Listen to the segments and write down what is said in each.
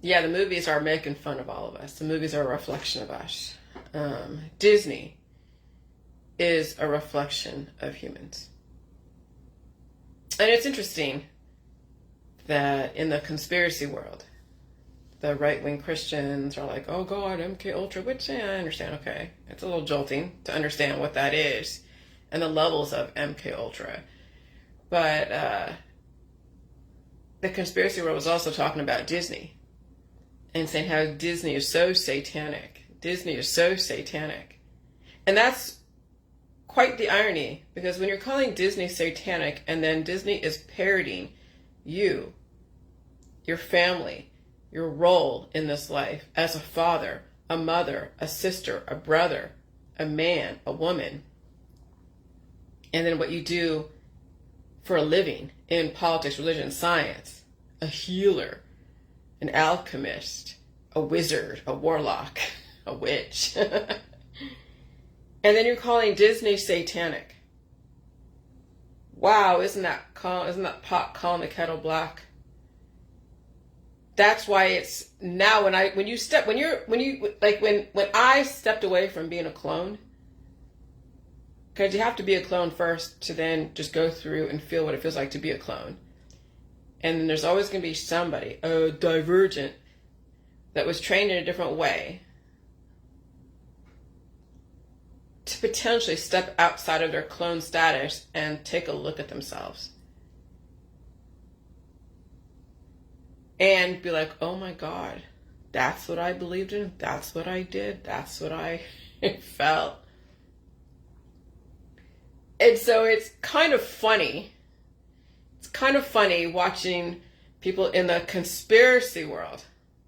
Yeah, the movies are making fun of all of us. The movies are a reflection of us. Disney is a reflection of humans. And it's interesting that in the conspiracy world, the right-wing Christians are like, oh God, MK Ultra, which I understand, okay. It's a little jolting to understand what that is and the levels of MK Ultra. But the conspiracy world was also talking about Disney and saying how Disney is so satanic. Disney is so satanic. And that's quite the irony, because when you're calling Disney satanic and then Disney is parodying you, your family, your role in this life as a father, a mother, a sister, a brother, a man, a woman, and then what you do for a living in politics, religion, science, a healer, an alchemist, a wizard, a warlock, a witch. And then you're calling Disney satanic. Wow, isn't that pot calling the kettle black? That's why it's now when I stepped away from being a clone, because you have to be a clone first to then just go through and feel what it feels like to be a clone. And then there's always going to be somebody, a divergent, that was trained in a different way to potentially step outside of their clone status and take a look at themselves. And be like, oh my God, that's what I believed in, that's what I did, that's what I felt. And so it's kind of funny. It's kind of funny watching people in the conspiracy world,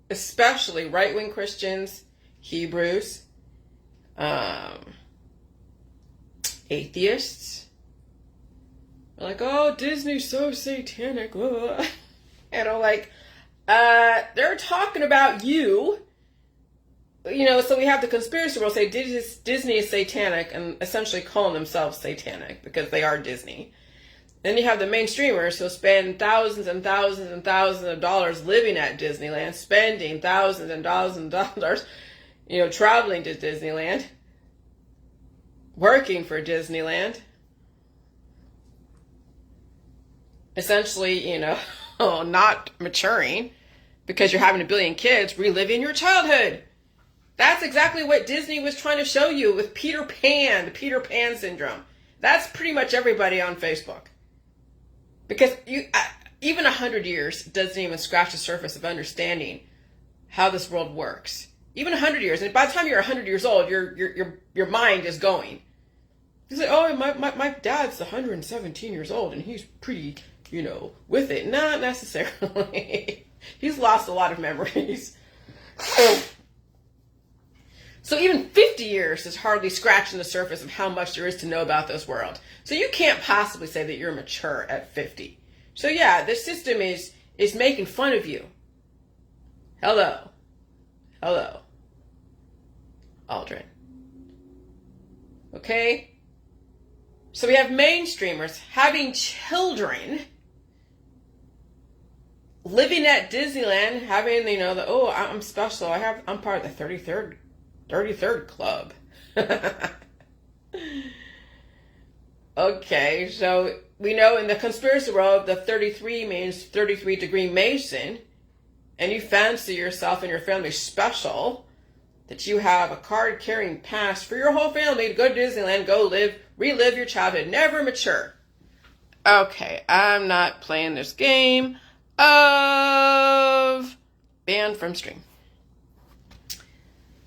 especially right-wing Christians, Hebrews, atheists. They're like, oh, Disney's so satanic. And I'm like, they're talking about you. You know, so we have the conspiracy world say Disney is satanic and essentially calling themselves satanic because they are Disney. Then you have the mainstreamers who spend thousands and thousands and thousands of dollars living at Disneyland, spending thousands and thousands of dollars, you know, traveling to Disneyland, working for Disneyland. Essentially, you know, not maturing because you're having a billion kids reliving your childhood. That's exactly what Disney was trying to show you with Peter Pan, the Peter Pan syndrome. That's pretty much everybody on Facebook. Because even 100 years doesn't even scratch the surface of understanding how this world works. Even 100 years, and by the time you're 100 years old, your mind is going. You say, oh, my dad's 117 years old, and he's pretty, you know, with it. Not necessarily. He's lost a lot of memories. So even 50 years is hardly scratching the surface of how much there is to know about this world. So you can't possibly say that you're mature at 50. So yeah, the system is making fun of you. Hello. Aldrin. Okay? So we have mainstreamers having children, living at Disneyland, having, you know, I'm special. I'm part of the 33rd club. Okay, so we know in the conspiracy world, the 33 means 33-degree Mason, and you fancy yourself and your family special, that you have a card-carrying pass for your whole family to go to Disneyland, go relive your childhood, never mature. Okay, I'm not playing this game of banned from stream.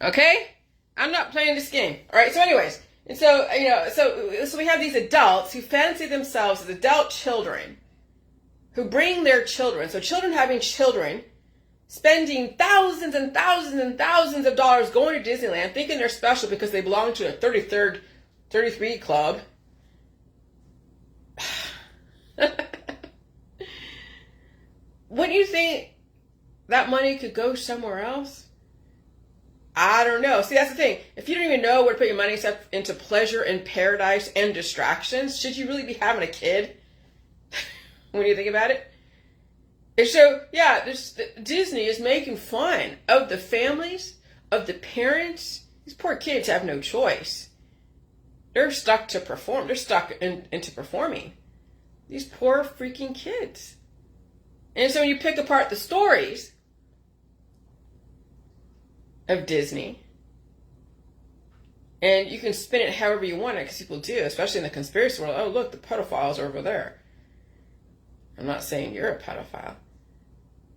Okay? I'm not playing this game. All right, so anyways, and so, you know, so we have these adults who fancy themselves as adult children who bring their children. So children having children, spending thousands and thousands and thousands of dollars going to Disneyland, thinking they're special because they belong to a 33 club. Wouldn't you think that money could go somewhere else? I don't know. See, that's the thing. If you don't even know where to put your money except into pleasure and paradise and distractions, should you really be having a kid? When you think about it? And so, yeah, Disney is making fun of the families, of the parents. These poor kids have no choice. They're stuck to perform. They're stuck into performing. These poor freaking kids. And so when you pick apart the stories of Disney, and you can spin it however you want it, because people do, especially in the conspiracy world. Oh, look, the pedophiles are over there. I'm not saying you're a pedophile.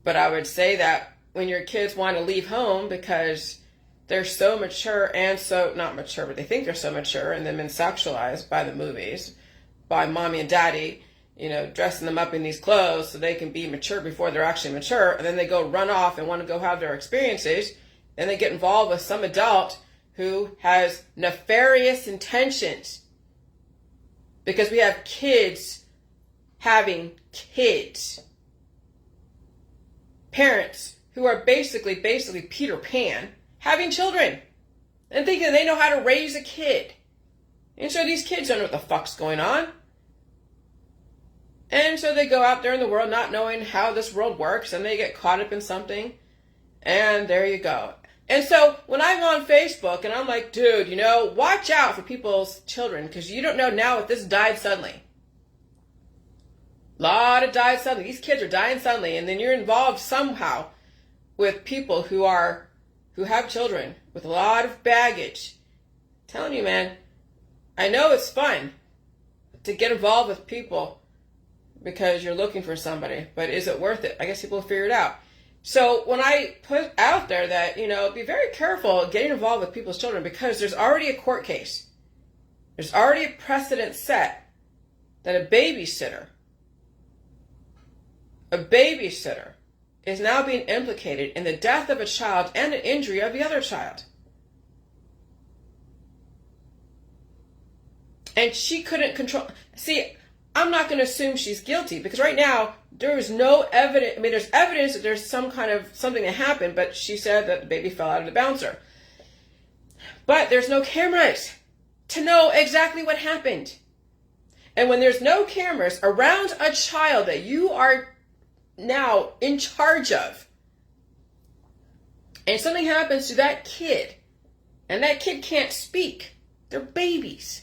But I would say that when your kids want to leave home because they're so mature and so, not mature, but they think they're so mature and they've been sexualized by the movies, by mommy and daddy, dressing them up in these clothes so they can be mature before they're actually mature. And then they go run off and want to go have their experiences. And they get involved with some adult who has nefarious intentions. Because we have kids having kids. Parents who are basically Peter Pan having children and thinking they know how to raise a kid. And so these kids don't know what the fuck's going on. And so they go out there in the world not knowing how this world works, and they get caught up in something. And there you go. And so when I'm on Facebook and I'm like, dude, watch out for people's children, because you don't know now if this died suddenly. A lot of died suddenly. These kids are dying suddenly, and then you're involved somehow with people who have children with a lot of baggage. I'm telling you, man, I know it's fun to get involved with people because you're looking for somebody, but is it worth it? I guess people will figure it out. So when I put out there that, be very careful getting involved with people's children, because there's already a court case. There's already a precedent set that a babysitter is now being implicated in the death of a child and the injury of the other child. And she couldn't control. See, I'm not going to assume she's guilty, because right now there is no evidence. I mean, there's evidence that there's some kind of something that happened, but she said that the baby fell out of the bouncer. But there's no cameras to know exactly what happened. And when there's no cameras around a child that you are now in charge of, and something happens to that kid, and that kid can't speak, they're babies.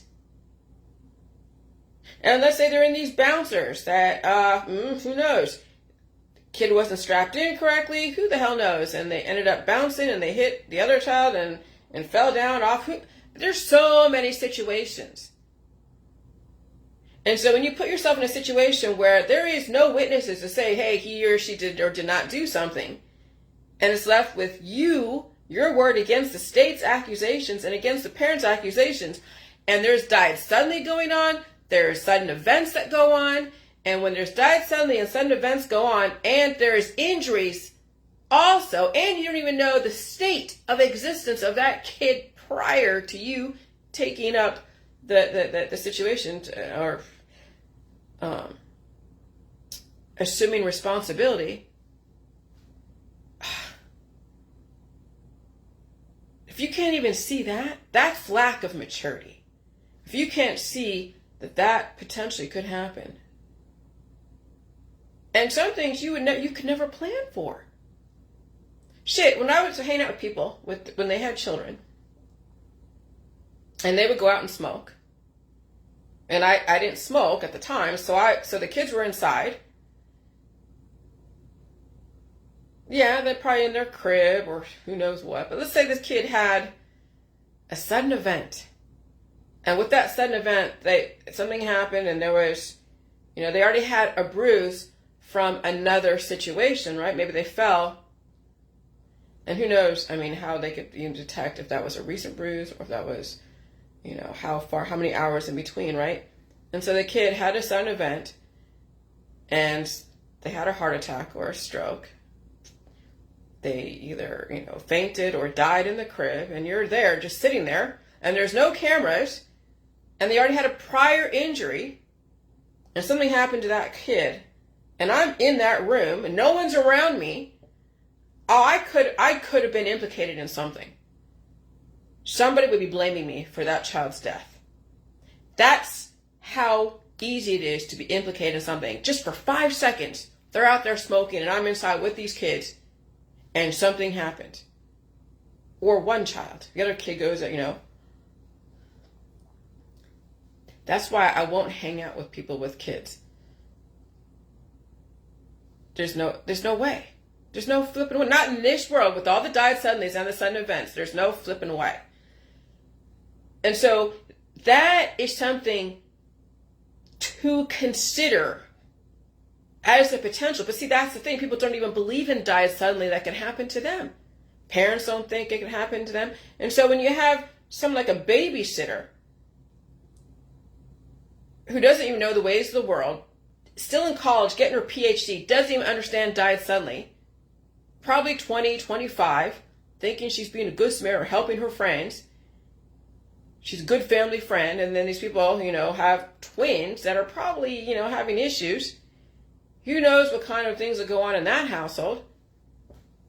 And let's say they're in these bouncers that, who knows? Kid wasn't strapped in correctly. Who the hell knows? And they ended up bouncing and they hit the other child and fell down off. There's so many situations. And so when you put yourself in a situation where there is no witnesses to say, hey, he or she did or did not do something, and it's left with your word against the state's accusations and against the parents' accusations, and there's died suddenly going on, there's sudden events that go on, and when there's died suddenly and sudden events go on, and there's injuries also, and you don't even know the state of existence of that kid prior to you taking up the situation or assuming responsibility. If you can't even see that, that's lack of maturity. If you can't see that potentially could happen. And some things you could never plan for. Shit, when I was hanging out with people when they had children, and they would go out and smoke, and I didn't smoke at the time, so the kids were inside. Yeah, they're probably in their crib or who knows what. But let's say this kid had a sudden event. And with that sudden event, something happened, and there was, they already had a bruise from another situation, right? Maybe they fell. And who knows, how they could even detect if that was a recent bruise or if that was, how many hours in between, right? And so the kid had a sudden event, and they had a heart attack or a stroke. They either, fainted or died in the crib, and you're there just sitting there, and there's no cameras, and they already had a prior injury, and something happened to that kid, and I'm in that room, and no one's around me. Oh, I could have been implicated in something. Somebody would be blaming me for that child's death. That's how easy it is to be implicated in something. Just for 5 seconds, They're out there smoking and I'm inside with these kids and something happened. Or one child. The other kid goes, That's why I won't hang out with people with kids. There's no way. There's no flipping way. Not in this world with all the died suddenlies and the sudden events. There's no flipping way. And so that is something to consider as a potential. But see, that's the thing. People don't even believe in died suddenly that can happen to them. Parents don't think it can happen to them. And so when you have someone like a babysitter who doesn't even know the ways of the world, still in college, getting her PhD, doesn't even understand died suddenly, probably 20, 25, thinking she's being a good Samaritan, helping her friends. She's a good family friend. And then these people, have twins that are probably, having issues. Who knows what kind of things that go on in that household?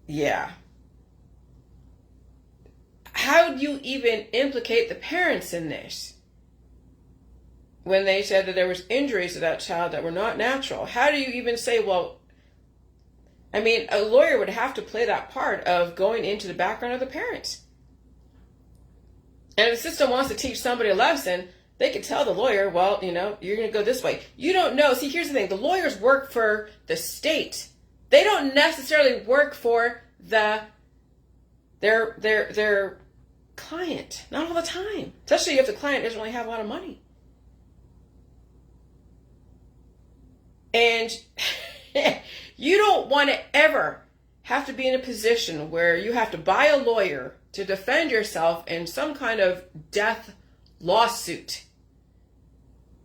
Yeah. How do you even implicate the parents in this? When they said that there was injuries to that child that were not natural. How do you even say, a lawyer would have to play that part of going into the background of the parents. And if the system wants to teach somebody a lesson, they could tell the lawyer, you're going to go this way. You don't know. See, here's the thing. The lawyers work for the state. They don't necessarily work for their client. Not all the time. Especially if the client doesn't really have a lot of money. And you don't want to ever have to be in a position where you have to buy a lawyer to defend yourself in some kind of death lawsuit.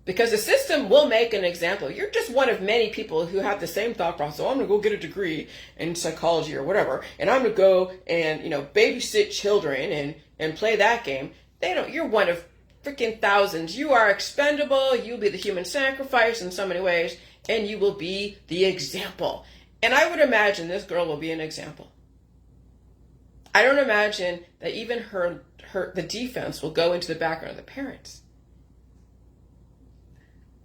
Because the system will make an example. You're just one of many people who have the same thought process. So I'm going to go get a degree in psychology or whatever, and I'm going to go and, babysit children and play that game. You're one of freaking thousands. You are expendable. You'll be the human sacrifice in so many ways, and you will be the example. And I would imagine this girl will be an example. I don't imagine that even the defense will go into the background of the parents.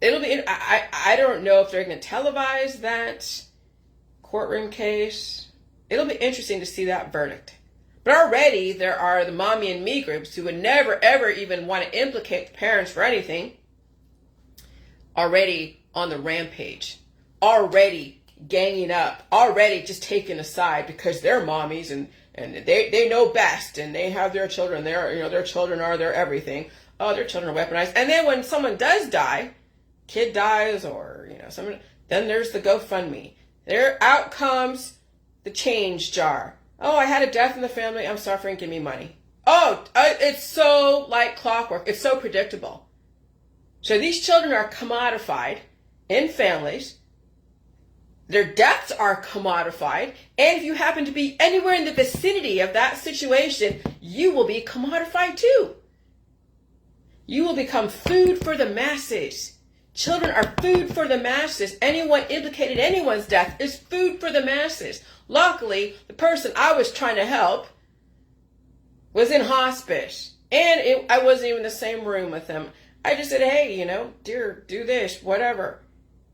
It'll be, I don't know if they're going to televise that courtroom case. It'll be interesting to see that verdict. But already there are the mommy and me groups who would never, ever even want to implicate the parents for anything. Already on the rampage. Already ganging up. Already just taking a side because they're mommies and they know best and they have their children. Their children are their everything. Oh, their children are weaponized. And then when someone does die, kid dies or, someone, then there's the GoFundMe. There out comes the change jar. Oh, I had a death in the family. I'm suffering. Give me money. Oh, it's so like clockwork. It's so predictable. So these children are commodified in families. Their deaths are commodified. And if you happen to be anywhere in the vicinity of that situation, you will be commodified too. You will become food for the masses. Children are food for the masses. Anyone implicated in anyone's death is food for the masses. Luckily, the person I was trying to help was in hospice. And I wasn't even in the same room with them. I just said, hey, dear, do this, whatever.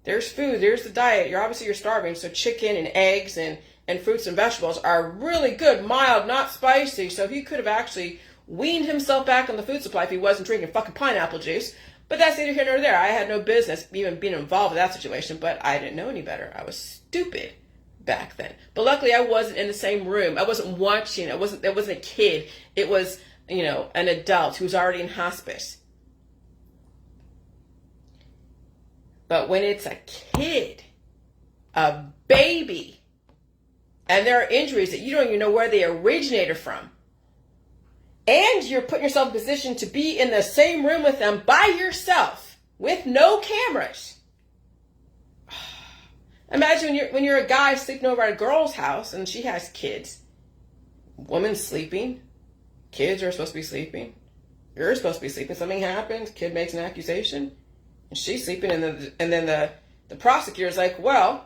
There's food. There's the diet. You're starving. So chicken and eggs and fruits and vegetables are really good, mild, not spicy. So he could have actually weaned himself back on the food supply if he wasn't drinking fucking pineapple juice. But that's neither here nor there. I had no business even being involved with that situation, but I didn't know any better. I was stupid back then. But luckily I wasn't in the same room. I wasn't watching. It wasn't a kid. It was, an adult who was already in hospice. But when it's a kid, a baby, and there are injuries that you don't even know where they originated from, and you're putting yourself in a position to be in the same room with them by yourself with no cameras. Imagine when you're a guy sleeping over at a girl's house and she has kids. Woman's sleeping. Kids are supposed to be sleeping. You're supposed to be sleeping. Something happens. Kid makes an accusation. And she's sleeping. And then the prosecutor's like, well,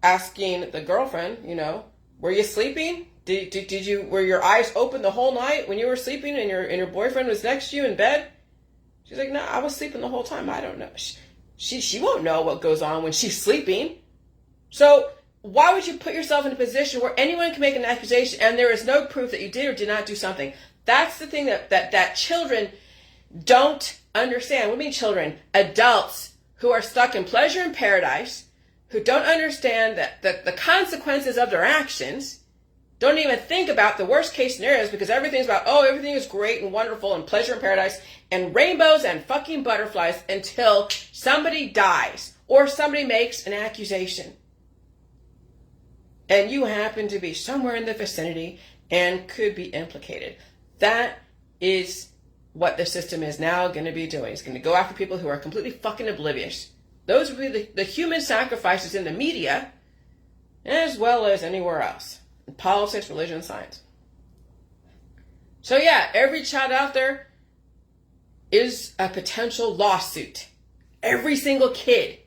asking the girlfriend, were you sleeping? Were your eyes open the whole night when you were sleeping and your boyfriend was next to you in bed? She's like, no, I was sleeping the whole time. I don't know. She won't know what goes on when she's sleeping. So why would you put yourself in a position where anyone can make an accusation and there is no proof that you did or did not do something? That's the thing that children don't understand. What do you mean children? Adults who are stuck in pleasure and paradise, who don't understand that the consequences of their actions, don't even think about the worst case scenarios, because everything's about, oh, everything is great and wonderful and pleasure and paradise and rainbows and fucking butterflies until somebody dies or somebody makes an accusation. And you happen to be somewhere in the vicinity and could be implicated. That is what the system is now going to be doing. It's going to go after people who are completely fucking oblivious. Those would be the human sacrifices in the media, as well as anywhere else. In politics, religion, science. So yeah, every child out there is a potential lawsuit. Every single kid.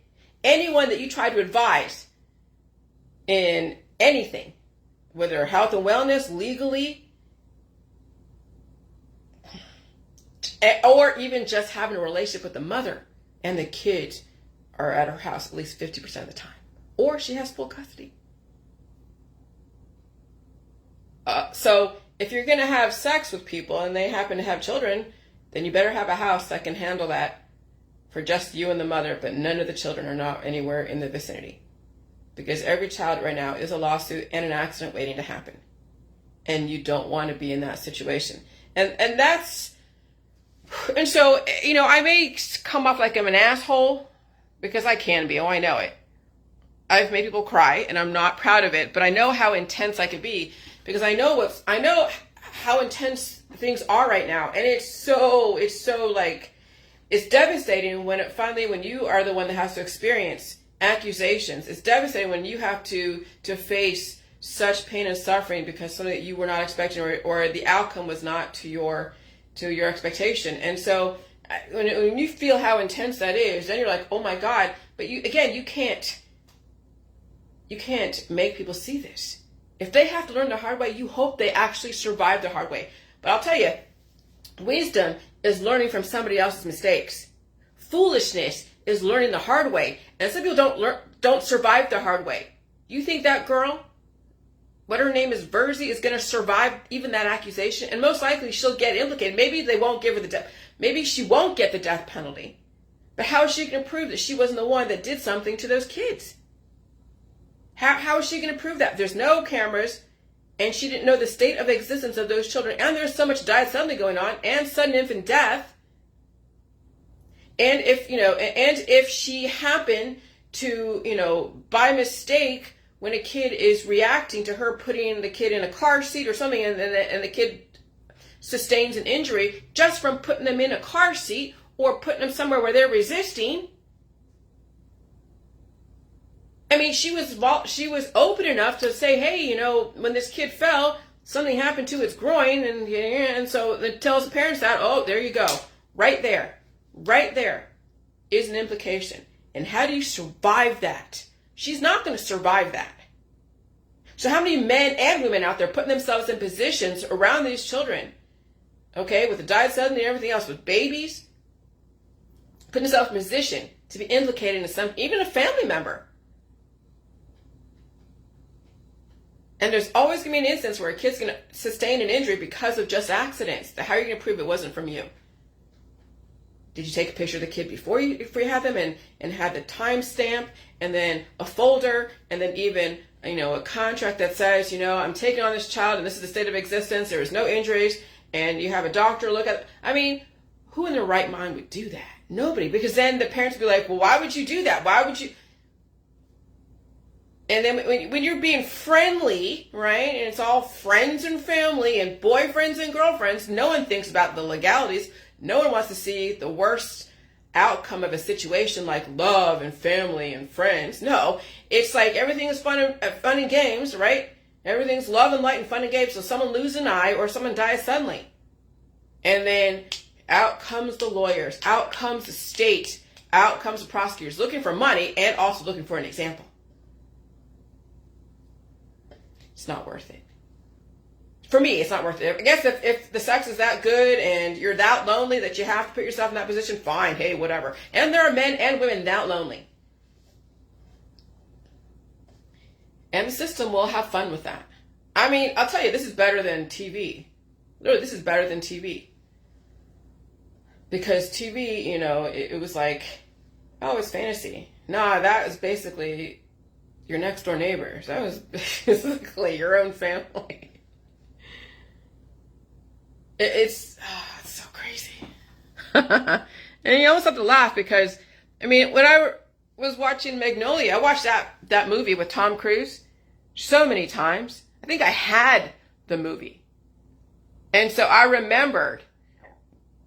Anyone that you try to advise in anything, whether health and wellness, legally, or even just having a relationship with the mother, and the kids are at her house at least 50% of the time. Or she has full custody. So if you're going to have sex with people and they happen to have children, then you better have a house that can handle that for just you and the mother, but none of the children are not anywhere in the vicinity. Because every child right now is a lawsuit and an accident waiting to happen. And you don't want to be in that situation. And so, you know, I may come off like I'm an asshole, because I can be. Oh, I know it. I've made people cry, and I'm not proud of it, but I know how intense I could be, because I know how intense things are right now. And it's so like, it's devastating when you are the one that has to experience accusations. It's devastating when you have to face such pain and suffering because something that you were not expecting, or the outcome was not to your expectation. And so when you feel how intense that is, then you're like, oh my God. But you can't make people see this. If they have to learn the hard way, you hope they actually survive the hard way. But I'll tell you, wisdom is learning from somebody else's mistakes. Foolishness is learning the hard way. And some people don't survive the hard way. You think that girl, what her name is, Verzi, is going to survive even that accusation? And most likely she'll get implicated. Maybe they won't give her the death. Maybe she won't get the death penalty. But how is she going to prove that she wasn't the one that did something to those kids? How is she going to prove that? There's no cameras, and she didn't know the state of existence of those children. And there's so much died suddenly going on, and sudden infant death. And if she happened to, by mistake, when a kid is reacting to her putting the kid in a car seat or something, and the kid sustains an injury just from putting them in a car seat or putting them somewhere where they're resisting. I mean, she was open enough to say, hey, when this kid fell, something happened to its groin, and so it tells the parents that, oh, there you go. Right there is an implication. And how do you survive that? She's not going to survive that. So how many men and women out there putting themselves in positions around these children, okay, with the died suddenly and everything else, with babies, putting themselves in position to be implicated in even a family member. And there's always going to be an instance where a kid's going to sustain an injury because of just accidents. How are you going to prove it wasn't from you? Did you take a picture of the kid before you had them and had the timestamp, and then a folder, and then even a contract that says, I'm taking on this child and this is the state of existence, there is no injuries, and you have a doctor look at it. I mean, who in their right mind would do that? Nobody. Because then the parents would be like, well, why would you do that? Why would you? And then when you're being friendly, right, and it's all friends and family and boyfriends and girlfriends, no one thinks about the legalities. No one wants to see the worst outcome of a situation like love and family and friends. No, it's like everything is fun and games, right? Everything's love and light and fun and games. So someone loses an eye or someone dies suddenly. And then out comes the lawyers, out comes the state, out comes the prosecutors looking for money and also looking for an example. It's not worth it. For me, it's not worth it. I guess if the sex is that good and you're that lonely that you have to put yourself in that position, fine, hey, whatever. And there are men and women that lonely. And the system will have fun with that. I mean, I'll tell you, this is better than TV. Literally, this is better than TV. Because TV, it was like, oh, it's fantasy. Nah, that was basically your next door neighbors. That was basically your own family. It's so crazy. And you almost have to laugh because, when I was watching Magnolia, I watched that movie with Tom Cruise so many times. I think I had the movie. And so I remembered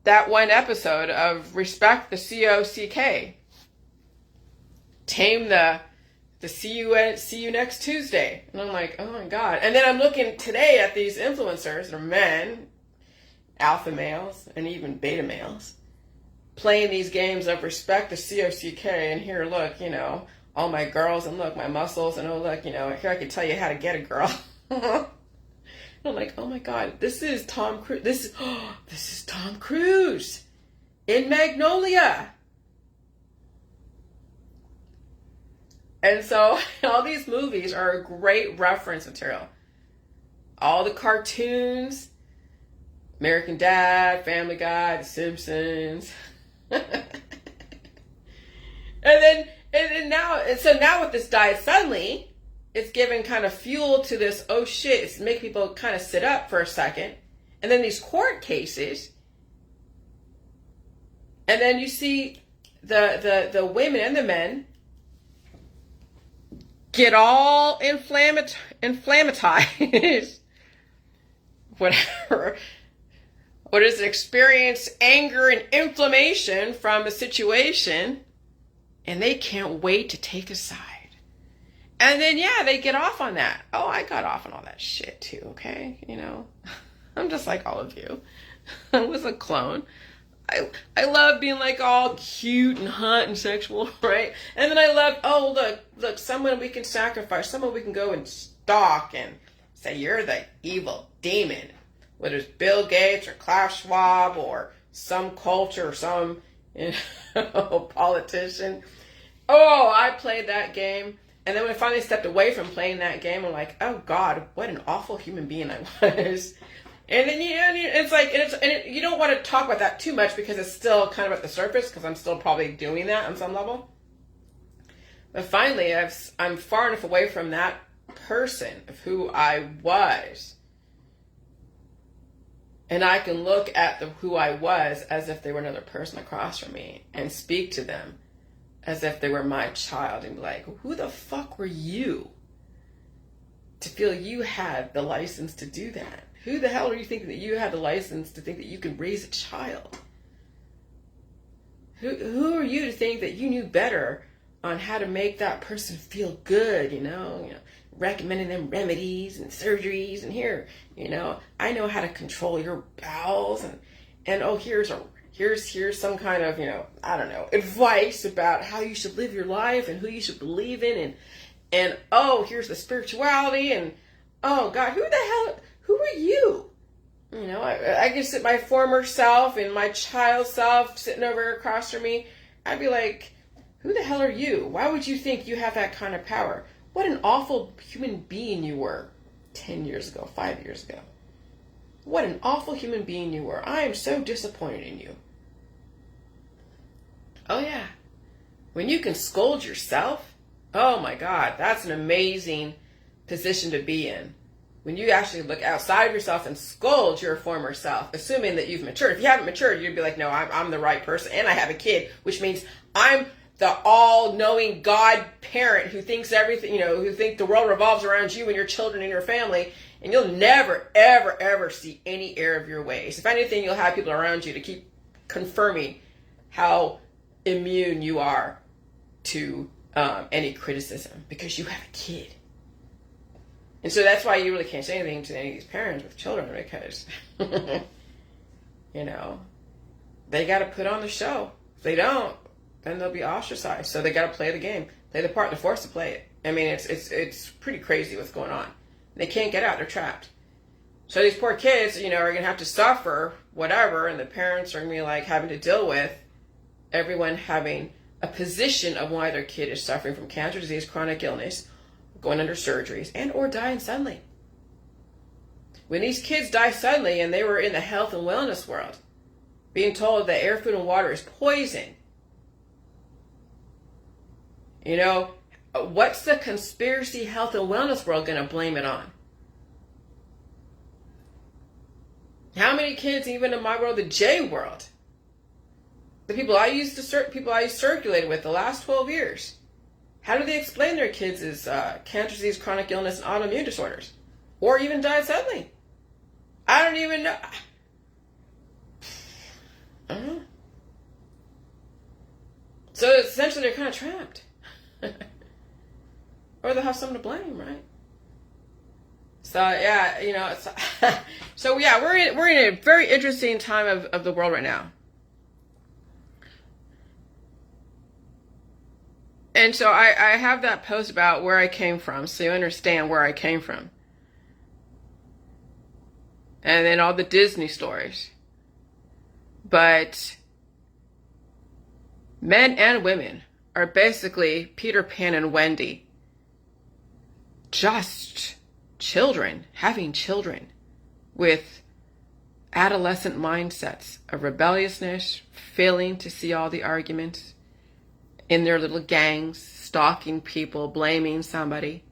that one episode of Respect the COCK. Tame the see you next Tuesday. And I'm like, oh my God. And then I'm looking today at these influencers, they're men, alpha males, and even beta males, playing these games of Respect the COCK. And here, look, all my girls, and look, my muscles, and oh, look, here I can tell you how to get a girl. I'm like, oh my God, this is Tom Cruise. This is Tom Cruise in Magnolia. And so all these movies are a great reference material. All the cartoons, American Dad, Family Guy, The Simpsons. And now with this diet, suddenly it's giving kind of fuel to this, oh shit, it's making people kind of sit up for a second. And then these court cases. And then you see the women and the men get all inflammatized. Whatever. What is it? Experience anger and inflammation from a situation. And they can't wait to take a side. And then, they get off on that. Oh, I got off on all that shit too, okay? I'm just like all of you. I was a clone. I love being like all cute and hot and sexual, right? And then I love, oh, look, someone we can sacrifice, someone we can go and stalk and say, you're the evil demon. Whether it's Bill Gates or Klaus Schwab or some culture or some politician. Oh, I played that game. And then when I finally stepped away from playing that game, I'm like, oh God, what an awful human being I was. And then, it's like, you don't want to talk about that too much because it's still kind of at the surface because I'm still probably doing that on some level. But finally, I'm far enough away from that person of who I was. And I can look at who I was as if they were another person across from me and speak to them as if they were my child and be like, who the fuck were you to feel you had the license to do that? Who the hell are you thinking that you had the license to think that you could raise a child? Who are you to think that you knew better on how to make that person feel good, recommending them remedies and surgeries and here, I know how to control your bowels and oh, here's some kind of, I don't know, advice about how you should live your life and who you should believe in and oh, here's the spirituality and oh God, who are you? I can sit my former self and my child self sitting over across from me. I'd be like, who the hell are you? Why would you think you have that kind of power? What an awful human being you were 10 years ago, 5 years ago. What an awful human being you were. I am so disappointed in you. Oh yeah. When you can scold yourself, oh my God, that's an amazing position to be in. When you actually look outside of yourself and scold your former self, assuming that you've matured. If you haven't matured, you'd be like, no, I'm the right person and I have a kid, which means I'm the all-knowing God parent who thinks everything, who think the world revolves around you and your children and your family, and you'll never, ever, ever see any error of your ways. If anything, you'll have people around you to keep confirming how immune you are to any criticism because you have a kid. And so that's why you really can't say anything to any of these parents with children because, they got to put on the show. If they don't, then they'll be ostracized. So they got to play the game, play the part. They're forced to play it. I mean, it's pretty crazy what's going on. They can't get out. They're trapped. So these poor kids, are going to have to suffer whatever, and the parents are going to be like having to deal with everyone having a position of why their kid is suffering from cancer, disease, chronic illness, going under surgeries, and or dying suddenly. When these kids die suddenly and they were in the health and wellness world, being told that air, food, and water is poison, you know, what's the conspiracy health and wellness world going to blame it on? How many kids, even in my world, the J world, the people I used circulated with the last 12 years, how do they explain their kids as cancer disease, chronic illness, and autoimmune disorders? Or even died suddenly? I don't even know. I don't know. So essentially they're kind of trapped. Or they'll have someone to blame, right? So yeah, you know, it's, so yeah, we're in a very interesting time of the world right now. And so I have that post about where I came from, so you understand where I came from. And then all the Disney stories. But men and women are basically Peter Pan and Wendy. Just children, having children with adolescent mindsets of rebelliousness, failing to see all the arguments in their little gangs, stalking people, blaming somebody,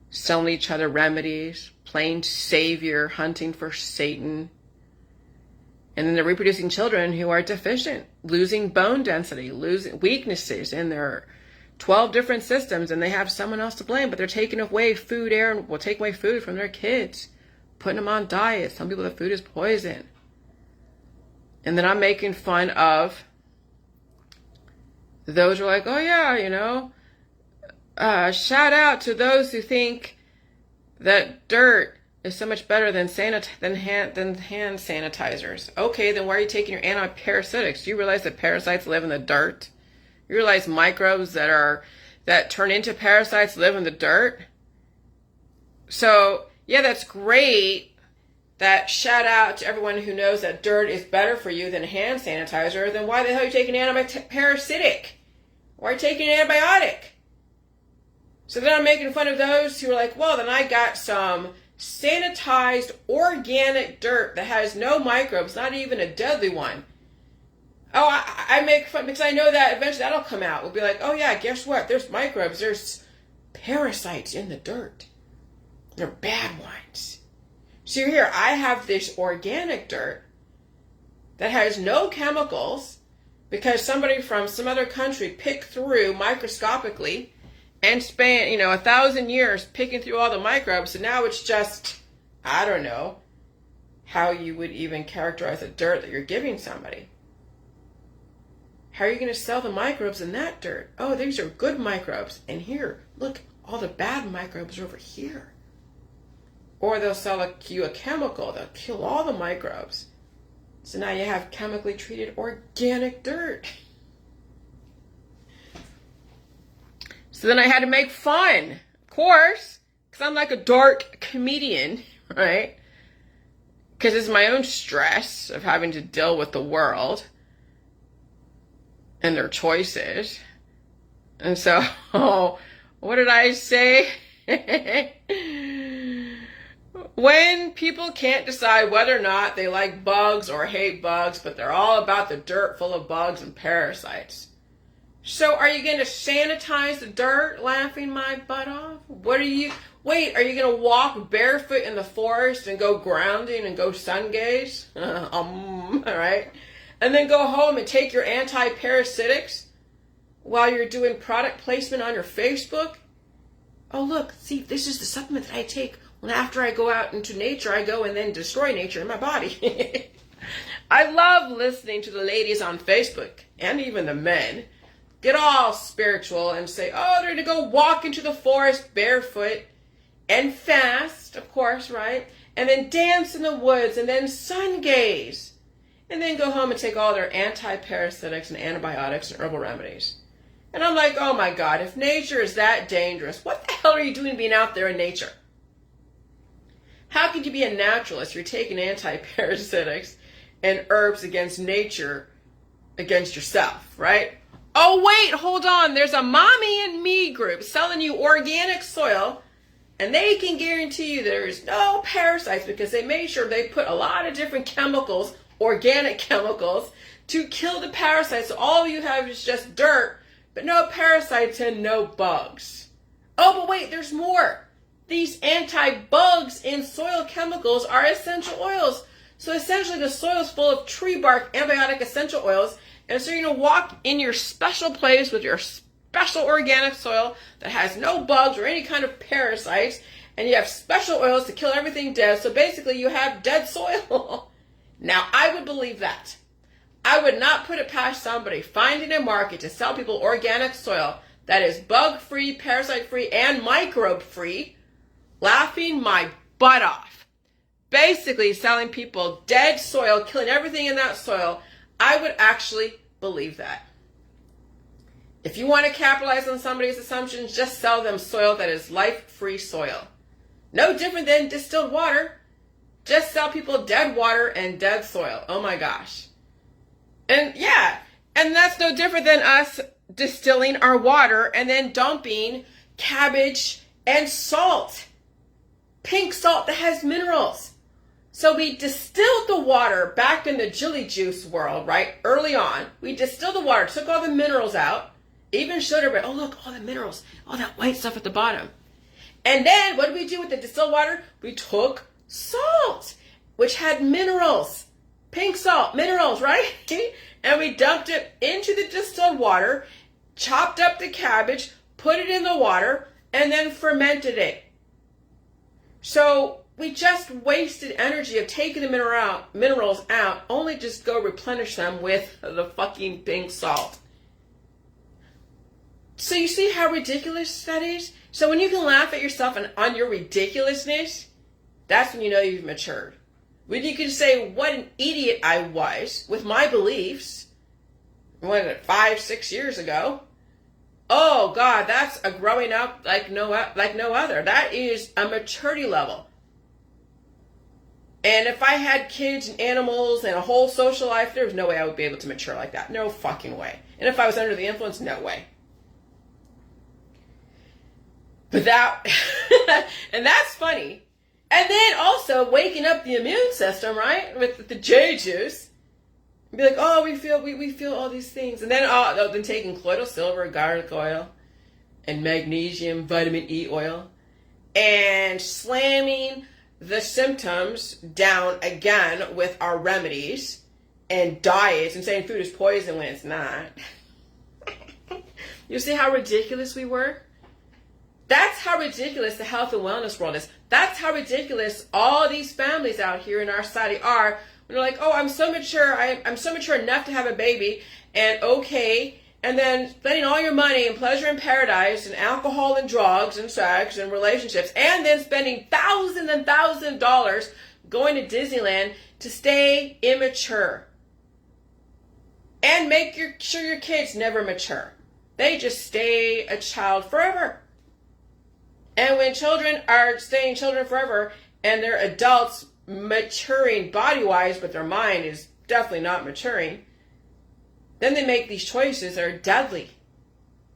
selling each other remedies, playing savior, hunting for Satan. And then they're reproducing children who are deficient, losing bone density, losing weaknesses in their 12 different systems, and they have someone else to blame, but they're taking away food, air, and will take away food from their kids, putting them on diets. Some people, the food is poison. And then I'm making fun of those who are like, oh yeah, you know, shout out to those who think that dirt is so much better than hand sanitizers. Okay, then why are you taking your anti-parasitics? Do you realize that parasites live in the dirt? You realize microbes that turn into parasites live in the dirt? So yeah, that's great. That shout out to everyone who knows that dirt is better for you than hand sanitizer. Then why the hell are you taking anti-parasitic? Why are you taking an antibiotic? So then I'm making fun of those who are like, well, then I got some sanitized organic dirt that has no microbes, not even a deadly one. Oh, I make fun because I know that eventually that'll come out. We'll be like, oh yeah, guess what? There's microbes. There's parasites in the dirt. They're bad ones. So here, I have this organic dirt that has no chemicals because somebody from some other country picked through microscopically and spent, 1,000 years picking through all the microbes. So now it's just, I don't know how you would even characterize the dirt that you're giving somebody. How are you going to sell the microbes in that dirt? Oh, these are good microbes. And here, look, all the bad microbes are over here. Or they'll sell you a chemical that'll kill all the microbes. So now you have chemically treated organic dirt. So then I had to make fun, of course, because I'm like a dark comedian, right? Because it's my own stress of having to deal with the world and their choices. And so, what did I say? When people can't decide whether or not they like bugs or hate bugs, but they're all about the dirt full of bugs and parasites. So are you going to sanitize the dirt, laughing my butt off? Are you going to walk barefoot in the forest and go grounding and go sun gaze? All right. And then go home and take your anti-parasitics while you're doing product placement on your Facebook? Oh, look, see, this is the supplement that I take. When after I go out into nature, I go and then destroy nature in my body. I love listening to the ladies on Facebook, and even the men, get all spiritual and say, oh, they're going to go walk into the forest barefoot and fast, of course, right? And then dance in the woods and then sun gaze. And then go home and take all their anti-parasitics and antibiotics and herbal remedies. And I'm like, oh my God, if nature is that dangerous, what the hell are you doing being out there in nature? How could you be a naturalist? You're taking anti-parasitics and herbs against nature, against yourself, right? Oh, wait, hold on. There's a mommy and me group selling you organic soil And they can guarantee you there's no parasites because they made sure they put a lot of different chemicals, organic chemicals, to kill the parasites. So all you have is just dirt, but no parasites and no bugs. Oh, but wait, there's more. These anti-bugs in soil chemicals are essential oils. So essentially the soil is full of tree bark antibiotic essential oils. And so you're going to walk in your special place with your special organic soil that has no bugs or any kind of parasites. And you have special oils to kill everything dead. So basically you have dead soil. Now I would believe that. I would not put it past somebody finding a market to sell people organic soil that is bug-free, parasite-free, and microbe-free, laughing my butt off. Basically selling people dead soil, killing everything in that soil. I would actually believe that. If you want to capitalize on somebody's assumptions, just sell them soil that is life-free soil. No different than distilled water. Just sell people dead water and dead soil. Oh my gosh. And yeah, and that's no different than us distilling our water and then dumping cabbage and salt. Pink salt that has minerals. So we distilled the water back in the jelly juice world, right? Early on, we distilled the water, took all the minerals out, even showed everybody, oh look, all the minerals, all that white stuff at the bottom. And then what did we do with the distilled water? We took salt, which had minerals. Pink salt, minerals, right? And we dumped it into the distilled water, chopped up the cabbage, put it in the water, and then fermented it. So we just wasted energy of taking the minerals out, only just go replenish them with the fucking pink salt. So you see how ridiculous that is? So when you can laugh at yourself and on your ridiculousness, that's when you know you've matured. When you can say what an idiot I was with my beliefs, 5, 6 years ago. Oh God, that's a growing up like no other. That is a maturity level. And if I had kids and animals and a whole social life, there's no way I would be able to mature like that. No fucking way. And if I was under the influence, no way. But that, and that's funny. And then also waking up the immune system, right? With the J juice. Be like, oh, we feel all these things. And then taking colloidal silver, garlic oil, and magnesium, vitamin E oil, and slamming the symptoms down again with our remedies and diets and saying food is poison when it's not. You see how ridiculous we were? That's how ridiculous the health and wellness world is. That's how ridiculous all these families out here in our society are. When they're like, oh, I'm so mature. I'm so mature enough to have a baby. And okay. And then spending all your money in pleasure and paradise and alcohol and drugs and sex and relationships. And then spending thousands and thousands of dollars going to Disneyland to stay immature. And make sure your kids never mature. They just stay a child forever. And when children are staying children forever and they're adults maturing body-wise, but their mind is definitely not maturing, then they make these choices that are deadly.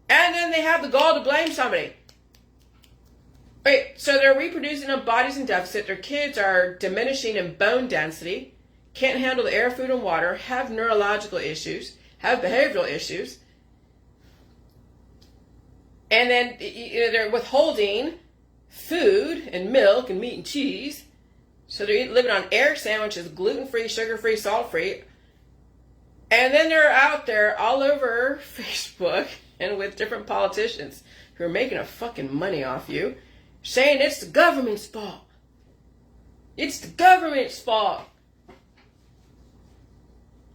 And then they have the gall to blame somebody. Right, so they're reproducing on bodies in deficit. Their kids are diminishing in bone density, can't handle the air, food, and water, have neurological issues, have behavioral issues. And then they're withholding food and milk and meat and cheese. So they're living on air sandwiches, gluten-free, sugar-free, salt-free. And then they're out there all over Facebook and with different politicians who are making a fucking money off you, saying it's the government's fault. It's the government's fault.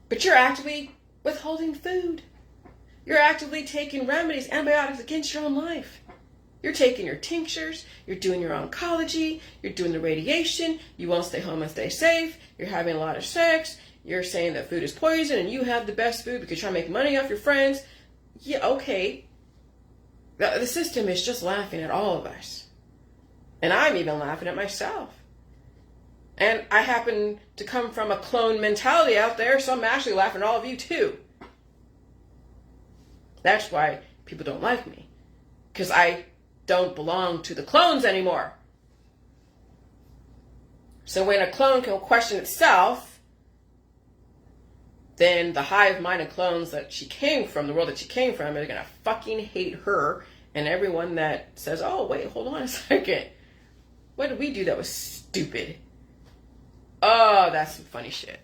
But you're actively withholding food. You're actively taking remedies, antibiotics against your own life. You're taking your tinctures, you're doing your oncology, you're doing the radiation, you won't stay home and stay safe, you're having a lot of sex, you're saying that food is poison and you have the best food because you're trying to make money off your friends. Yeah, okay. The system is just laughing at all of us. And I'm even laughing at myself. And I happen to come from a clone mentality out there, so I'm actually laughing at all of you too. That's why people don't like me. Because I don't belong to the clones anymore. So when a clone can question itself, then the hive mind of clones that she came from, the world that she came from, are going to fucking hate her and everyone that says, oh, wait, hold on a second. What did we do that was stupid? Oh, that's some funny shit.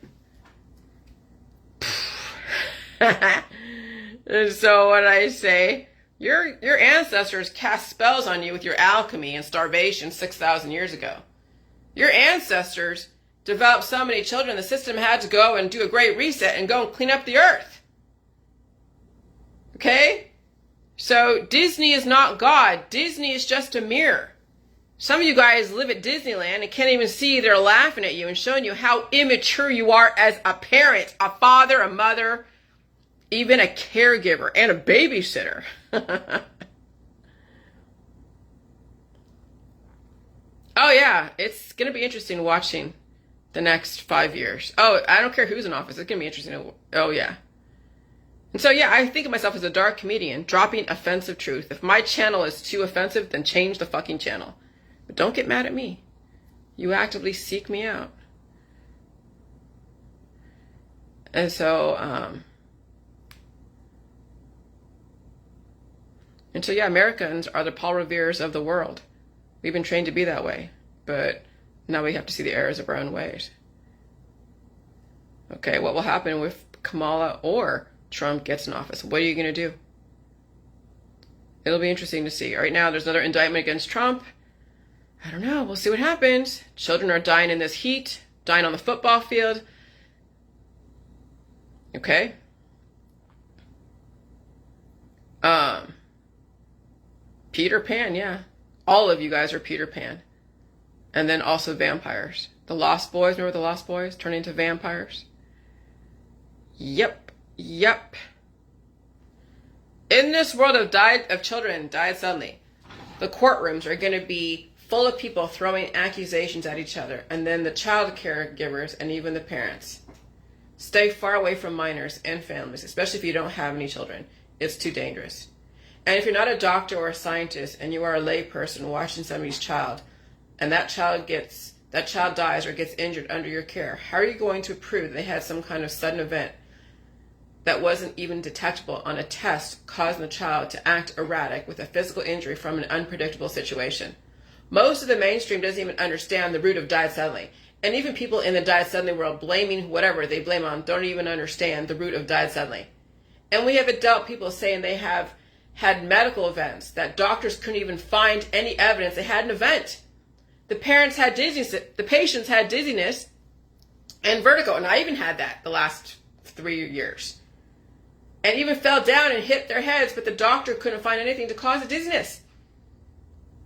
And so what I say, your ancestors cast spells on you with your alchemy and starvation 6,000 years ago. Your ancestors developed so many children, the system had to go and do a great reset and go and clean up the earth. Okay? So Disney is not God. Disney is just a mirror. Some of you guys live at Disneyland and can't even see they're laughing at you and showing you how immature you are as a parent, a father, a mother, even a caregiver, and a babysitter. Oh yeah, it's going to be interesting watching the next 5 years. Oh, I don't care who's in office. It's going to be interesting. Oh yeah. And so yeah, I think of myself as a dark comedian dropping offensive truth. If my channel is too offensive, then change the fucking channel. But don't get mad at me. You actively seek me out. And so, yeah, Americans are the Paul Revere's of the world. We've been trained to be that way, but now we have to see the errors of our own ways. Okay, what will happen if Kamala or Trump gets in office? What are you going to do? It'll be interesting to see. Right now, there's another indictment against Trump. I don't know. We'll see what happens. Children are dying in this heat, dying on the football field. Okay? Peter Pan, yeah. All of you guys are Peter Pan. And then also vampires. The Lost Boys, remember the Lost Boys? Turning into vampires? Yep. Yep. In this world of children died suddenly, the courtrooms are going to be full of people throwing accusations at each other, and then the child caregivers and even the parents. Stay far away from minors and families, especially if you don't have any children. It's too dangerous. And if you're not a doctor or a scientist and you are a lay person watching somebody's child, and that child dies or gets injured under your care, how are you going to prove that they had some kind of sudden event that wasn't even detectable on a test causing the child to act erratic with a physical injury from an unpredictable situation? Most of the mainstream doesn't even understand the root of died suddenly. And even people in the died suddenly world blaming whatever they blame on don't even understand the root of died suddenly. And we have adult people saying they have had medical events that doctors couldn't even find any evidence they had an event. The parents had dizziness, the patients had dizziness and vertigo, and I even had that the last 3 years. And even fell down and hit their heads, but the doctor couldn't find anything to cause the dizziness.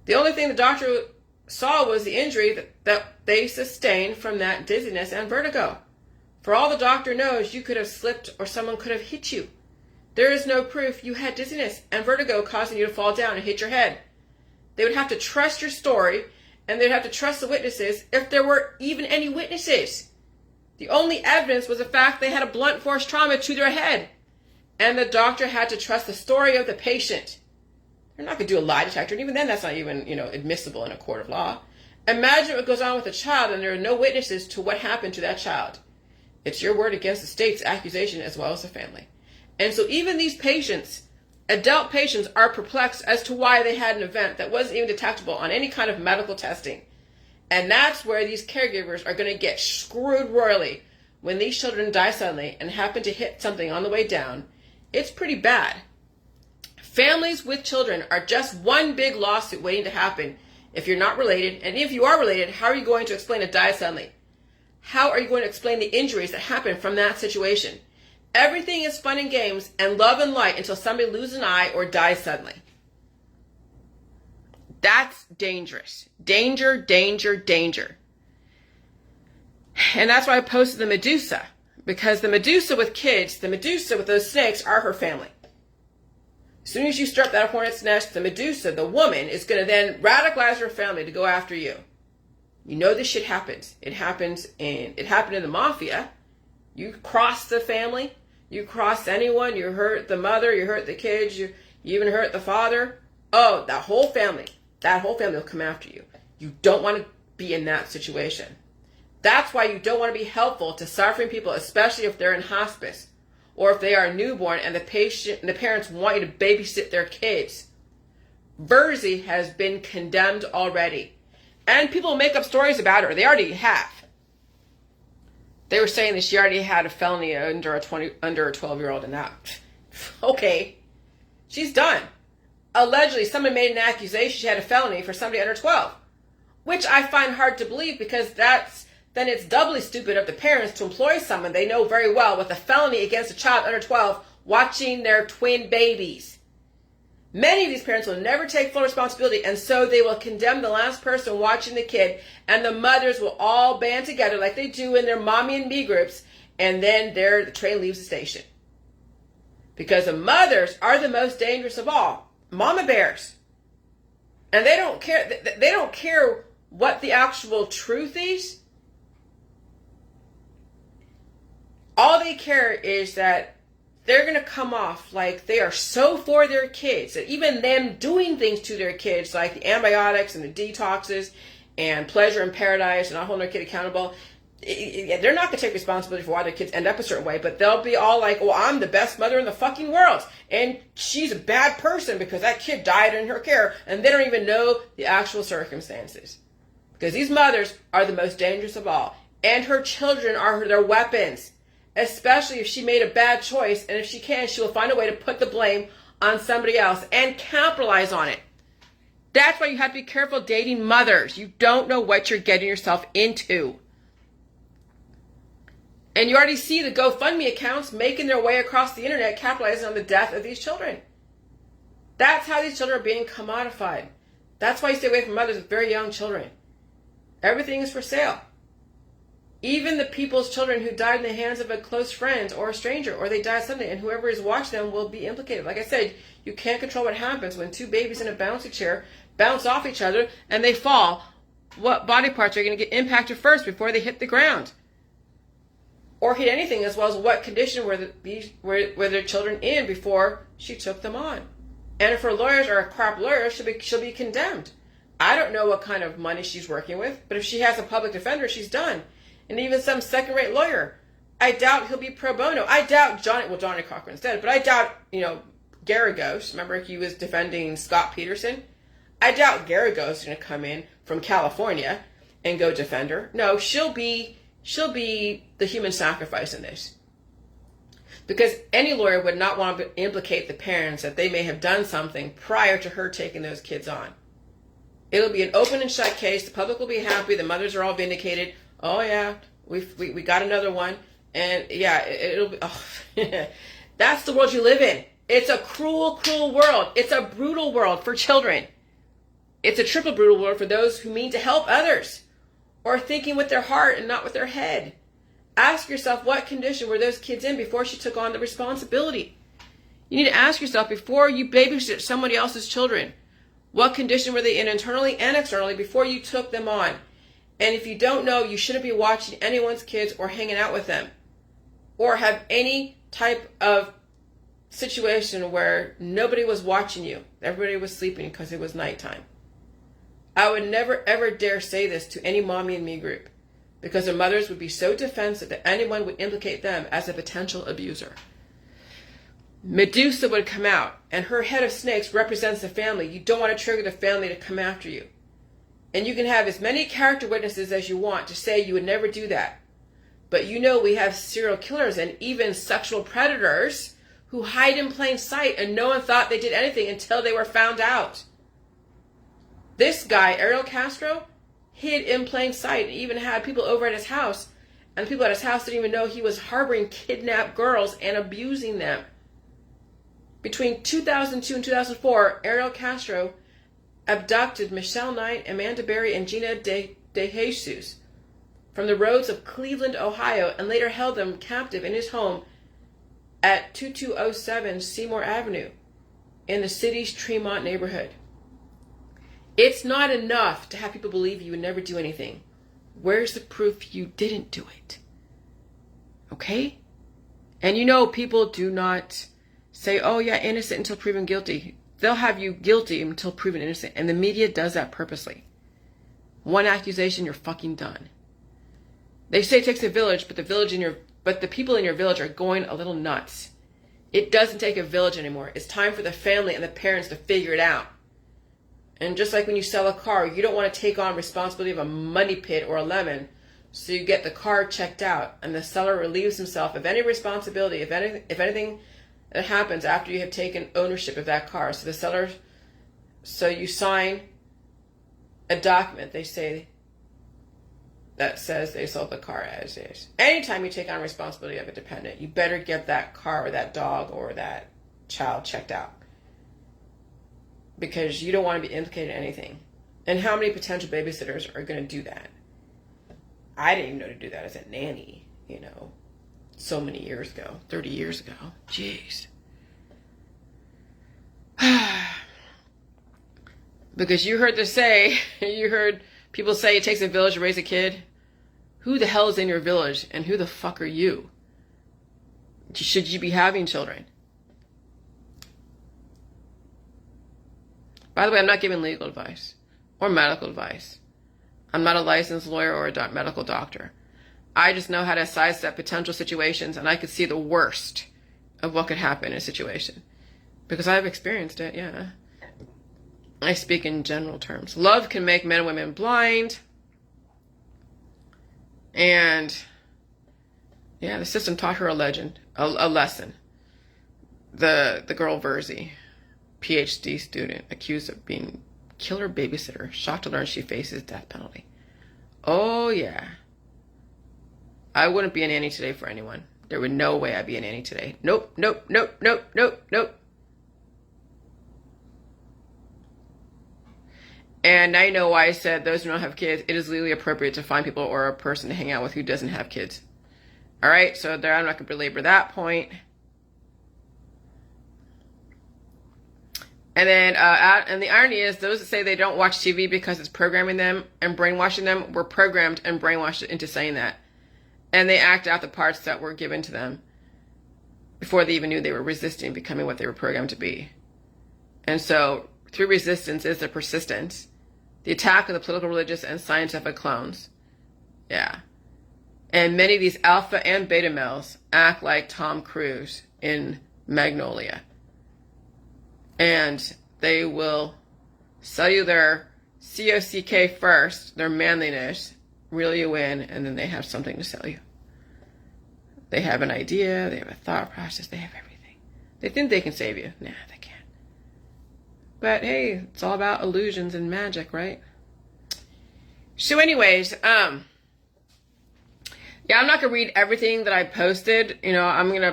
The only thing the doctor saw was the injury that they sustained from that dizziness and vertigo. For all the doctor knows, you could have slipped or someone could have hit you. There is no proof you had dizziness and vertigo causing you to fall down and hit your head. They would have to trust your story, and they'd have to trust the witnesses if there were even any witnesses. The only evidence was the fact they had a blunt force trauma to their head. And the doctor had to trust the story of the patient. They're not going to do a lie detector, and even then that's not even, admissible in a court of law. Imagine what goes on with a child and there are no witnesses to what happened to that child. It's your word against the state's accusation as well as the family. And so even these patients, adult patients, are perplexed as to why they had an event that wasn't even detectable on any kind of medical testing. And that's where these caregivers are going to get screwed royally when these children die suddenly and happen to hit something on the way down. It's pretty bad. Families with children are just one big lawsuit waiting to happen if you're not related. And if you are related, how are you going to explain a die suddenly? How are you going to explain the injuries that happen from that situation? Everything is fun and games and love and light until somebody loses an eye or dies suddenly. That's dangerous. Danger, danger, danger. And that's why I posted the Medusa. Because the Medusa with kids, the Medusa with those snakes are her family. As soon as you start that hornet's nest, the Medusa, the woman, is going to then radicalize her family to go after you. You know this shit happens. It happened in the mafia. You cross the family. You cross anyone. You hurt the mother. You hurt the kids. You even hurt the father. Oh, that whole family will come after you. You don't want to be in that situation. That's why you don't want to be helpful to suffering people, especially if they're in hospice or if they are newborn and the parents want you to babysit their kids. Verzi has been condemned already. And people make up stories about her. They already have. They were saying that she already had a felony under a 12-year-old and that. Okay. She's done. Allegedly, somebody made an accusation she had a felony for somebody under 12. Which I find hard to believe because then it's doubly stupid of the parents to employ someone they know very well with a felony against a child under 12 watching their twin babies. Many of these parents will never take full responsibility, and so they will condemn the last person watching the kid, and the mothers will all band together like they do in their mommy and me groups, and then the train leaves the station. Because the mothers are the most dangerous of all. Mama bears. And they don't care. They don't care what the actual truth is. All they care is that they're going to come off like they are so for their kids that even them doing things to their kids, like the antibiotics and the detoxes and pleasure in paradise and not holding their kid accountable, they're not going to take responsibility for why their kids end up a certain way, but they'll be all like, well, I'm the best mother in the fucking world, and she's a bad person because that kid died in her care, and they don't even know the actual circumstances. Because these mothers are the most dangerous of all, and her children are their weapons. Especially if she made a bad choice, and if she can, she will find a way to put the blame on somebody else and capitalize on it. That's why you have to be careful dating mothers. You don't know what you're getting yourself into. And you already see the GoFundMe accounts making their way across the internet, capitalizing on the death of these children. That's how these children are being commodified. That's why you stay away from mothers with very young children. Everything is for sale. Even the people's children who died in the hands of a close friend or a stranger, or they died suddenly, and whoever is watching them will be implicated. Like I said, you can't control what happens when two babies in a bouncy chair bounce off each other and they fall. What body parts are going to get impacted first before they hit the ground? Or hit anything, as well as what condition were their children in before she took them on. And if her lawyers are a crap lawyer, she'll be condemned. I don't know what kind of money she's working with, but if she has a public defender, she's done. And even some second-rate lawyer. I doubt he'll be pro bono. I doubt Johnny Cochran's dead, but I doubt, Garagos, remember he was defending Scott Peterson? I doubt Garagos is going to come in from California and go defend her. No, she'll be the human sacrifice in this. Because any lawyer would not want to implicate the parents that they may have done something prior to her taking those kids on. It'll be an open and shut case. The public will be happy. The mothers are all vindicated. Oh yeah, we got another one, and yeah, it'll be. Oh, that's the world you live in. It's a cruel, cruel world. It's a brutal world for children. It's a triple brutal world for those who mean to help others, or thinking with their heart and not with their head. Ask yourself, what condition were those kids in before she took on the responsibility? You need to ask yourself before you babysit somebody else's children, what condition were they in internally and externally before you took them on? And if you don't know, you shouldn't be watching anyone's kids or hanging out with them. Or have any type of situation where nobody was watching you. Everybody was sleeping because it was nighttime. I would never ever dare say this to any mommy and me group, because their mothers would be so defensive that anyone would implicate them as a potential abuser. Medusa would come out, and her head of snakes represents the family. You don't want to trigger the family to come after you. And you can have as many character witnesses as you want to say you would never do that. But we have serial killers and even sexual predators who hide in plain sight, and no one thought they did anything until they were found out. This guy, Ariel Castro, hid in plain sight and even had people over at his house, and the people at his house didn't even know he was harboring kidnapped girls and abusing them. Between 2002 and 2004, Ariel Castro abducted Michelle Knight, Amanda Berry, and Gina De Jesus from the roads of Cleveland, Ohio, and later held them captive in his home at 2207 Seymour Avenue in the city's Tremont neighborhood. It's not enough to have people believe you would never do anything. Where's the proof you didn't do it? Okay? And people do not say, oh yeah, innocent until proven guilty. They'll have you guilty until proven innocent. And the media does that purposely. One accusation, you're fucking done. They say it takes a village, but the people in your village are going a little nuts. It doesn't take a village anymore. It's time for the family and the parents to figure it out. And just like when you sell a car, you don't want to take on responsibility of a money pit or a lemon. So you get the car checked out, and the seller relieves himself of any responsibility, if anything that happens after you have taken ownership of that car. So you sign a document, they say, that says they sold the car as is. Anytime you take on responsibility of a dependent, you better get that car or that dog or that child checked out. Because you don't want to be implicated in anything. And how many potential babysitters are going to do that? I didn't even know to do that as a nanny, so many years ago, 30 years ago. Jeez. Because you heard people say it takes a village to raise a kid. Who the hell is in your village, and who the fuck are you? Should you be having children? By the way, I'm not giving legal advice or medical advice. I'm not a licensed lawyer or a medical doctor. I just know how to sidestep potential situations, and I could see the worst of what could happen in a situation. Because I've experienced it, yeah. I speak in general terms. Love can make men and women blind. And, yeah, the system taught her a lesson. The girl Verzi, PhD student, accused of being killer babysitter, shocked to learn she faces death penalty. Oh, yeah. I wouldn't be a nanny today for anyone. There would no way I'd be a nanny today. Nope, nope, nope, nope, nope, nope. And now you know why I said those who don't have kids, it is legally appropriate to find people or a person to hang out with who doesn't have kids. All right, so there, I'm not going to belabor that point. And then, and the irony is, those that say they don't watch TV because it's programming them and brainwashing them were programmed and brainwashed into saying that. And they act out the parts that were given to them before they even knew they were resisting becoming what they were programmed to be. And so, through resistance is the persistence, the attack of the political, religious, and scientific clones. Yeah. And many of these alpha and beta males act like Tom Cruise in Magnolia. And they will sell you their COCK first, their manliness, reel you in, and then they have something to sell you. They have an idea, they have a thought process, they have everything. They think they can save you. Nah, they can't. But hey, it's all about illusions and magic, right? So anyways, yeah, I'm not gonna read everything that I posted. I'm gonna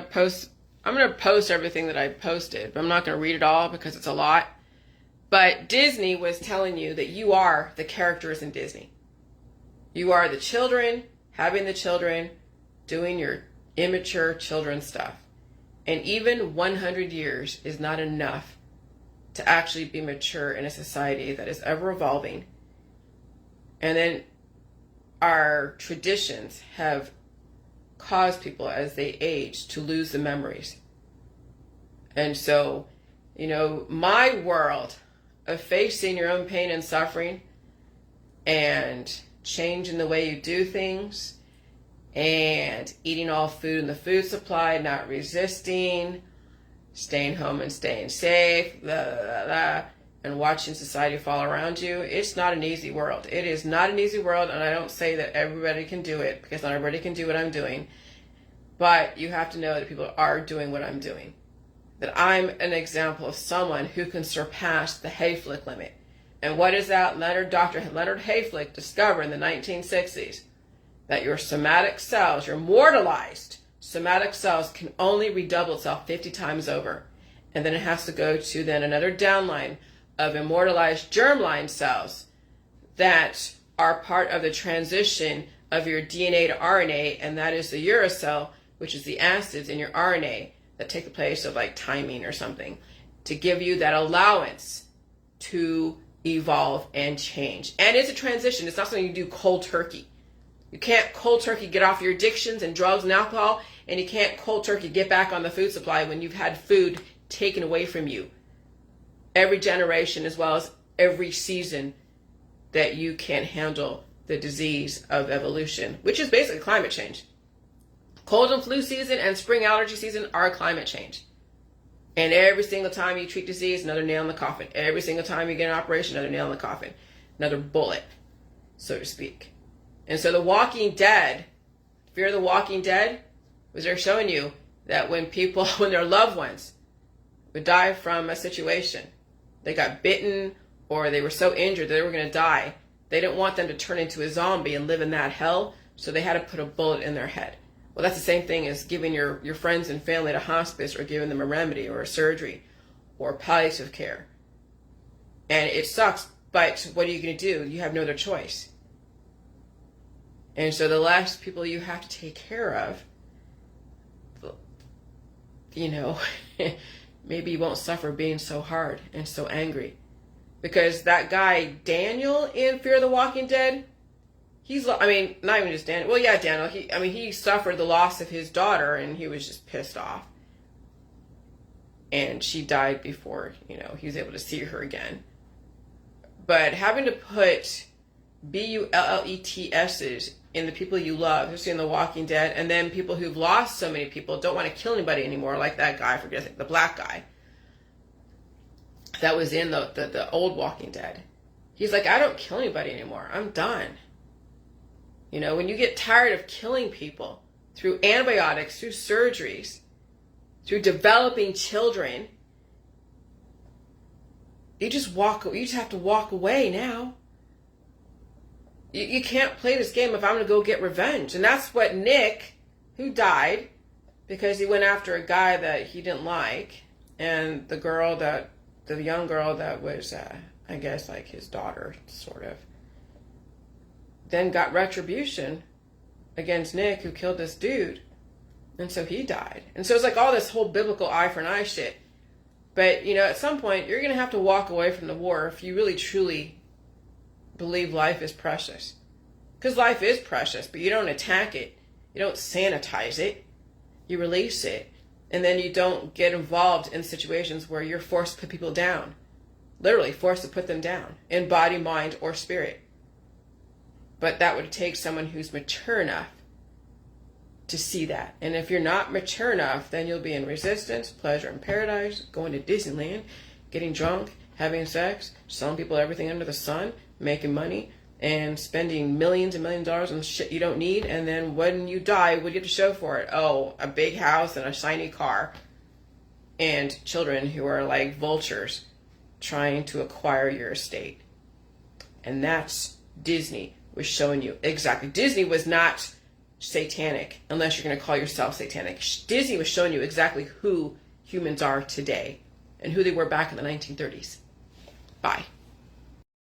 post everything that I posted, but I'm not gonna read it all because it's a lot. But Disney was telling you that you are the characters in Disney. You are the children, having the children, doing your immature children stuff. And even 100 years is not enough to actually be mature in a society that is ever evolving. And then our traditions have caused people as they age to lose the memories. And so, my world of facing your own pain and suffering and changing the way you do things and eating all food in the food supply, not resisting, staying home and staying safe, blah, blah, blah, and watching society fall around you. It's not an easy world. It is not an easy world, and I don't say that everybody can do it, because not everybody can do what I'm doing. But you have to know that people are doing what I'm doing. That I'm an example of someone who can surpass the Hayflick limit. And what is that? Dr. Leonard Hayflick discovered in the 1960s that your somatic cells, your mortalized somatic cells, can only redouble itself 50 times over. And then it has to go to then another downline of immortalized germline cells that are part of the transition of your DNA to RNA, and that is the uracil, which is the acids in your RNA that take the place of like thymine or something, to give you that allowance to evolve and change. And it's a transition. It's not something you do cold turkey. You can't cold turkey get off your addictions and drugs and alcohol, and you can't cold turkey get back on the food supply when you've had food taken away from you every generation, as well as every season that you can't handle the disease of evolution, which is basically climate change. Cold and flu season and spring allergy season are climate change. And every single time you treat disease, another nail in the coffin. Every single time you get an operation, another nail in the coffin. Another bullet, so to speak. And so The Walking Dead, Fear the Walking Dead, was there showing you that when their loved ones would die from a situation, they got bitten or they were so injured that they were going to die, they didn't want them to turn into a zombie and live in that hell, so they had to put a bullet in their head. Well, that's the same thing as giving your friends and family to hospice or giving them a remedy or a surgery or palliative care. And it sucks, but what are you going to do? You have no other choice. And so the less people you have to take care of, maybe you won't suffer being so hard and so angry. Because that guy, Daniel in Fear the Walking Dead, not even just Daniel. Well, yeah, Daniel. He suffered the loss of his daughter, and he was just pissed off. And she died before, he was able to see her again. But having to put BULLETSs in the people you love, especially in The Walking Dead, and then people who've lost so many people don't want to kill anybody anymore, like that guy, the black guy that was in the old Walking Dead. He's like, I don't kill anybody anymore. I'm done. When you get tired of killing people through antibiotics, through surgeries, through developing children, you just have to walk away now. You can't play this game if I'm going to go get revenge. And that's what Nick, who died because he went after a guy that he didn't like, and the young girl that was, I guess, like his daughter, sort of, then got retribution against Nick, who killed this dude. And so he died. And so it's like all this whole biblical eye for an eye shit. But, at some point, you're going to have to walk away from the war if you really, truly believe life is precious. Because life is precious, but you don't attack it. You don't sanitize it. You release it. And then you don't get involved in situations where you're forced to put people down. Literally forced to put them down in body, mind, or spirit. But that would take someone who's mature enough to see that. And if you're not mature enough, then you'll be in resistance, pleasure in paradise, going to Disneyland, getting drunk, having sex, selling people everything under the sun, making money, and spending millions and millions of dollars on shit you don't need. And then when you die, what do you have to show for it? Oh, a big house and a shiny car. And children who are like vultures trying to acquire your estate. And that's Disney was showing you exactly. Disney was not satanic, unless you're going to call yourself satanic. Disney was showing you exactly who humans are today and who they were back in the 1930s. Bye.